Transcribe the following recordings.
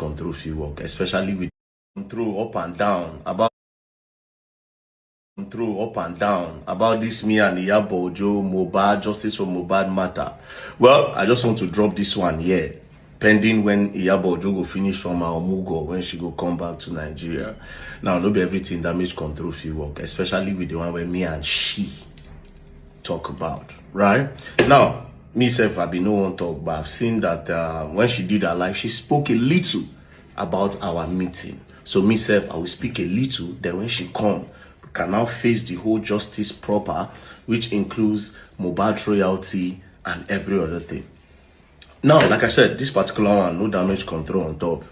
control field work, especially with through up and down about this me and Iyabo Ojo, Mohbad, justice for Mohbad matter. Well, I just want to drop this one here, pending when Iyabo Ojo go finish from our Mugo, when she go come back to Nigeria. Now, no be everything damage control field work, especially with the one where me and she talk about, right? Now, myself, I be no one talk, but I've seen that when she did her live, she spoke a little about our meeting. So myself, I will speak a little, then when she come, we can now face the whole justice proper, which includes Mohbad royalty and every other thing. Now, like I said, this particular one, no damage control on top.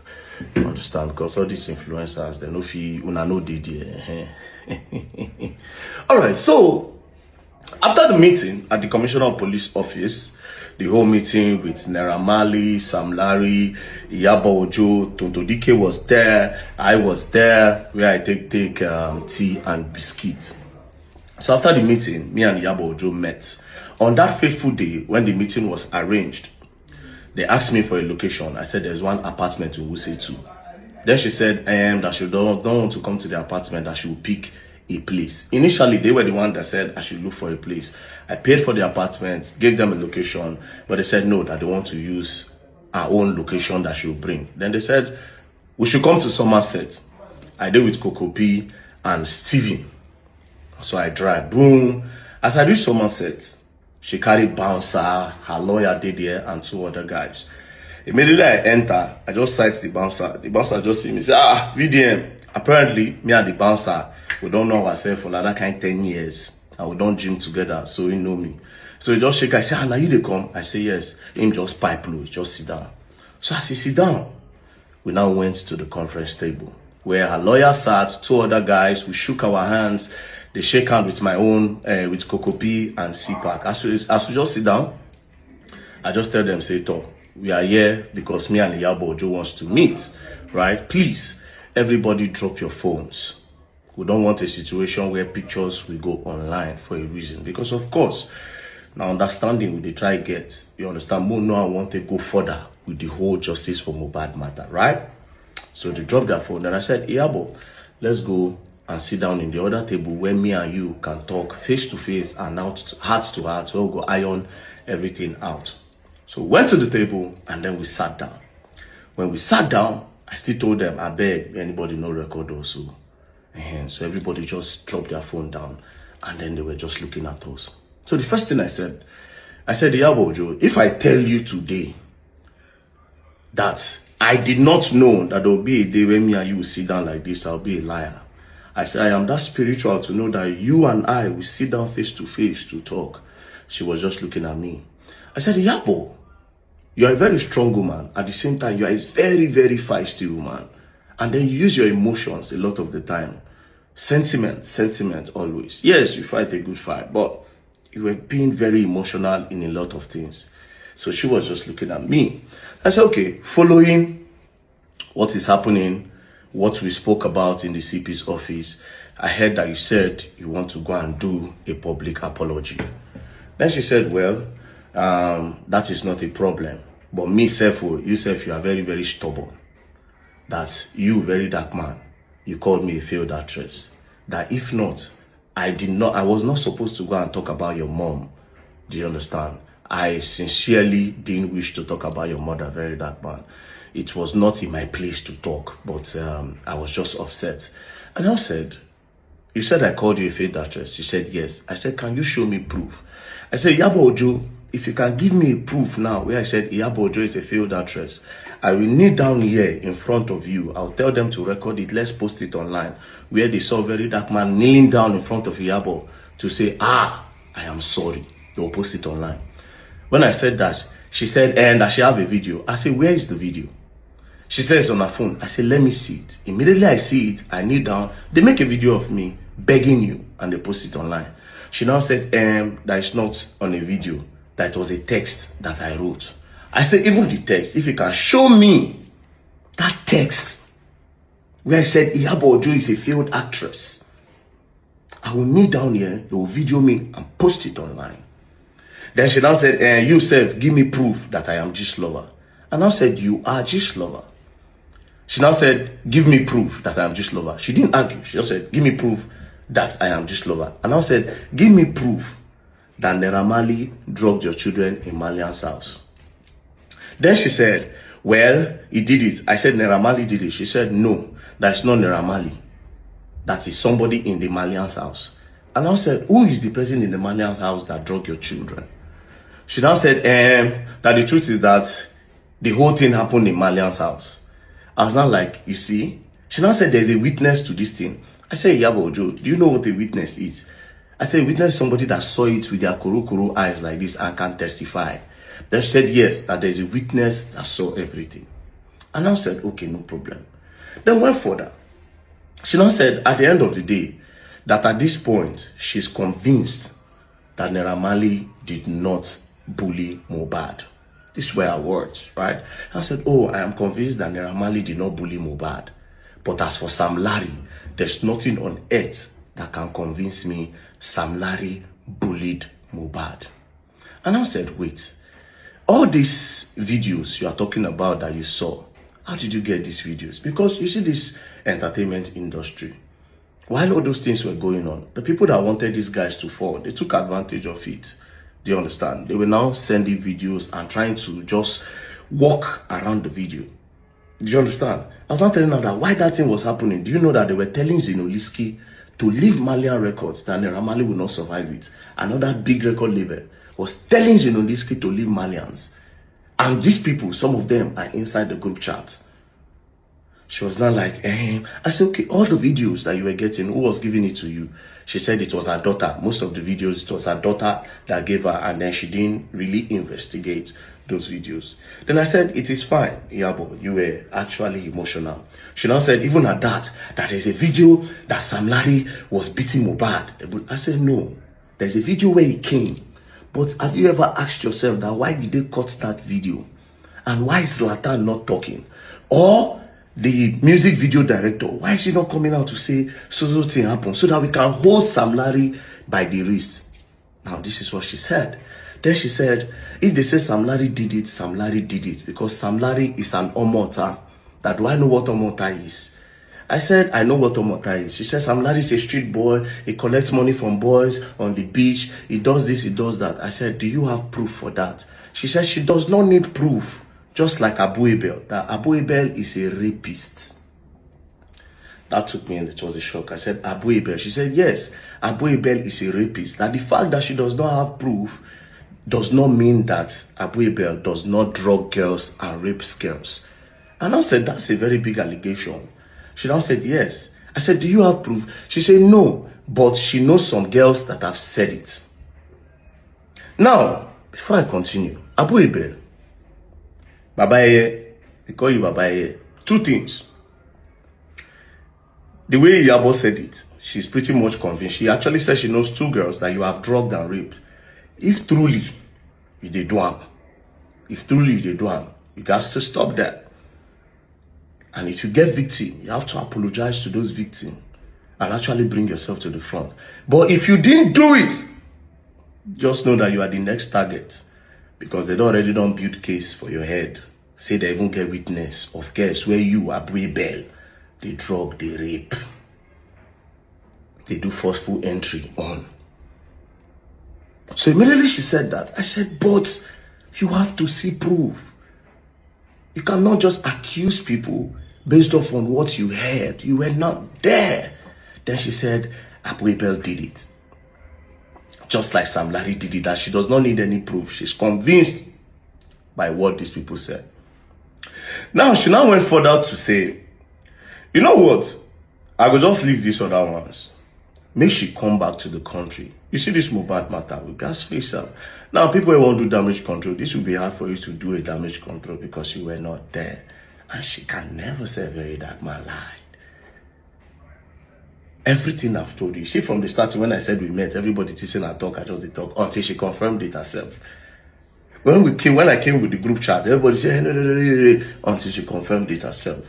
You understand? Because all these influencers, they know if you know the Alright, so after the meeting at the Commissioner of Police office, the whole meeting with Naira Marley, Sam Larry, Iyabo Ojo, Tonto Dike was there, I was there, where I take tea and biscuits. So after the meeting, me and Iyabo Ojo met. On that fateful day, when the meeting was arranged, they asked me for a location. I said there's one apartment in Wuse 2. Then she said that she don't want to come to the apartment, that she will pick a place. Initially, they were the one that said I should look for a place. I paid for the apartment, gave them a location, but they said no, that they want to use our own location that she will bring. Then they said we should come to Somerset. I did with Coco P and Steven. So I drive. Boom. As I reach Somerset, she carried Bouncer, her lawyer did there, and 2 other guys. Immediately I enter, I just sight the Bouncer. The Bouncer just see me, say, VDM. Apparently, me and the Bouncer, we don't know ourselves for another kind 10 years. And we don't gym together, so he know me. So he just shake, I say, now you dey come? I say, yes. Him just pipe low, just sit down. So as he sit down, we now went to the conference table, where her lawyer sat, 2 other guys, we shook our hands. They shake hands with my own, with Coco P and CPAC. As we just sit down, I just tell them, say, talk, we are here because me and Iyabo Ojo wants to meet, right? Please, everybody drop your phones. We don't want a situation where pictures will go online for a reason. Because, of course, now understanding we dey try get, you understand, more now I want to go further with the whole justice for Mohbad matter, right? So they dropped their phone. And I said, Iyabo, let's go and sit down in the other table where me and you can talk face to face and out heart to heart. So we'll go iron everything out. So we went to the table and then we sat down. When we sat down, I still told them, I beg anybody no record also. So everybody just dropped their phone down and then they were just looking at us. So the first thing I said, Iyabo Ojo, if I tell you today that I did not know that there will be a day when me and you will sit down like this, I'll be a liar. I said, I am that spiritual to know that you and I will sit down face to face to talk. She was just looking at me. I said, Iyabo, you are a very strong woman. At the same time, you are a very, very feisty woman. And then you use your emotions a lot of the time. Sentiment always. Yes, you fight a good fight, but you were being very emotional in a lot of things. So she was just looking at me. I said, okay, following what is happening, what we spoke about in the CP's office, I heard that you said you want to go and do a public apology. Then she said, well, that is not a problem. But me, you are very, very stubborn. That you, very dark man, you called me a failed actress. That if not, I was not supposed to go and talk about your mom. Do you understand? I sincerely didn't wish to talk about your mother, very dark man. It was not in my place to talk, but I was just upset. And I said, you said I called you a failed actress. She said, yes. I said, can you show me proof? I said, Iyabo Ojo, if you can give me a proof now where I said Iyabo Ojo is a failed actress, I will kneel down here in front of you. I'll tell them to record it. Let's post it online. Where they saw very dark man kneeling down in front of Iyabo to say, I am sorry. They'll post it online. When I said that, she said, and I should have a video. I said, where is the video? She says on her phone. I said, let me see it. Immediately I see it, I kneel down. They make a video of me begging you and they post it online. She now said, that it's not on a video, that it was a text that I wrote. I said, even the text, if you can show me that text where I said Iyabo Ojo is a failed actress, I will kneel down here, they will video me and post it online. Then she now said, you said, give me proof that I am Gist lover. And I said, you are Gist lover. She now said, give me proof that I am just lover. She didn't argue. She just said, give me proof that I am just lover. And now said, give me proof that Naira Marley drugged your children in Malian's house. Then she said, well, he did it. I said, Naira Marley did it. She said, no, that's not Naira Marley. That is somebody in the Malian's house. And I said, who is the person in the Malian's house that drugged your children? She now said, that the truth is that the whole thing happened in Malian's house. I was now like, you see? She now said, there's a witness to this thing. I said, Iyabo Ojo, do you know what a witness is? I said, witness is somebody that saw it with their kuru eyes like this and can testify. Then she said, yes, that there's a witness that saw everything. And I said, okay, no problem. Then went further. She now said, at the end of the day, that at this point, she's convinced that Naira Marley did not bully Mohbad. These were her words, right? I said, oh, I am convinced that Naira Marley did not bully Mohbad. But as for Sam Larry, there's nothing on earth that can convince me Sam Larry bullied Mohbad. And I said, wait, all these videos you are talking about that you saw, how did you get these videos? Because you see this entertainment industry, while all those things were going on, the people that wanted these guys to fall, they took advantage of it. Do you understand? They were now sending videos and trying to just walk around the video. Do you understand? I was not telling them that why that thing was happening. Do you know that they were telling Zinoliski to leave Malian Records, that Naira Marley will not survive it? Another big record label was telling Zinoliski to leave Malians. And these people, some of them are inside the group chat. She was not like, I said, okay, all the videos that you were getting, who was giving it to you? She said it was her daughter. Most of the videos, it was her daughter that gave her, and then she didn't really investigate those videos. Then I said, it is fine, Iyabo, you were actually emotional. She now said, even at that there's a video that Sam Larry was beating Mohbad. I said, no, there's a video where he came. But have you ever asked yourself that why did they cut that video? And why is Zlatan not talking? Or the music video director, why is he not coming out to say so thing happened so that we can hold Sam Larry by the wrist? Now this is what she said. Then she said, if they say Sam Larry did it, Sam Larry did it, because Sam Larry is an omota. That do I know what omota is? I said, I know what omota is. She said, Sam Larry is a street boy. He collects money from boys on the beach. He does this, he does that. I said, do you have proof for that? She said, she does not need proof. Just like Abu Abel, that Abu Abel is a rapist. That took me and it was a shock. I said, Abu Abel. She said, yes, Abu Abel is a rapist. That the fact that she does not have proof does not mean that Abu Abel does not drug girls and rape girls. And I said, that's a very big allegation. She now said, yes. I said, do you have proof? She said, no, but she knows some girls that have said it. Now, before I continue, Abu Abel, Babaye, they call you Babaye. Two things. The way Iyabo said it, she's pretty much convinced. She actually said she knows two girls that you have drugged and raped. If truly you did do them, you guys to stop that. And if you get victim, you have to apologize to those victims and actually bring yourself to the front. But if you didn't do it, just know that you are the next target. Because they already don't build case for your head. Say they even get witness of girls where you, Abu Abel, they drug, they rape. They do forceful entry on. So immediately she said that. I said, but you have to see proof. You cannot just accuse people based off on what you heard. You were not there. Then she said, Abu Abel did it. Just like Sam Larry did it, that she does not need any proof. She's convinced by what these people said. Now, she now went further to say, you know what? I will just leave these other ones. Make she come back to the country. You see this Mohbad matter, we gas face up. Now, people who want to do damage control, this will be hard for you to do a damage control because you were not there. And she can never say very that man lied. Everything I've told you. See, from the starting, when I said we met, everybody teasing and talk, I just did talk until she confirmed it herself. When I came with the group chat, everybody said, no, until she confirmed it herself.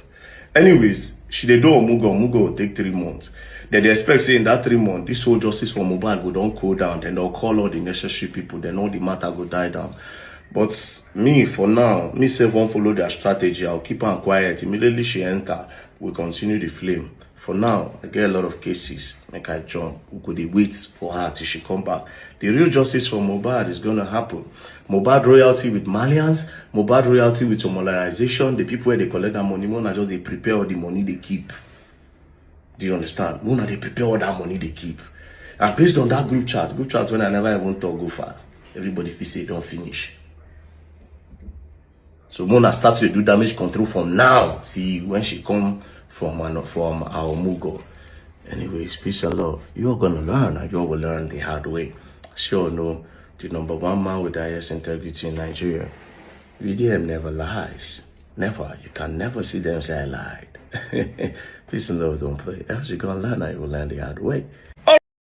Anyways, she did do Omugo will take 3 months. Then they expect saying that 3 months, this whole justice for Mohbad will don't cool down, then they'll call all the necessary people, then all the matter will die down. But me, for now, me say won't follow their strategy. I'll keep her quiet. Immediately she enter, we continue the flame. For now, I get a lot of cases. Make I jump. We could wait for her till she come back. The real justice for Mohbad is gonna happen. Mohbad royalty with Malians, Mohbad royalty with homogenization. The people where they collect that money, Mona just they prepare all the money they keep. Do you understand? Mona they prepare all that money they keep. And based on that group chat when I never even talk go far, everybody feel say don't finish. So Mona starts to do damage control from now till when she come from our Mugo. Anyways, peace and love. You're gonna learn, and you will learn the hard way. Sure, no, the #1 man with the highest integrity in Nigeria. VDM never lies. Never. You can never see them say I lied. Peace and love don't play. Else you're gonna learn, and you will learn the hard way.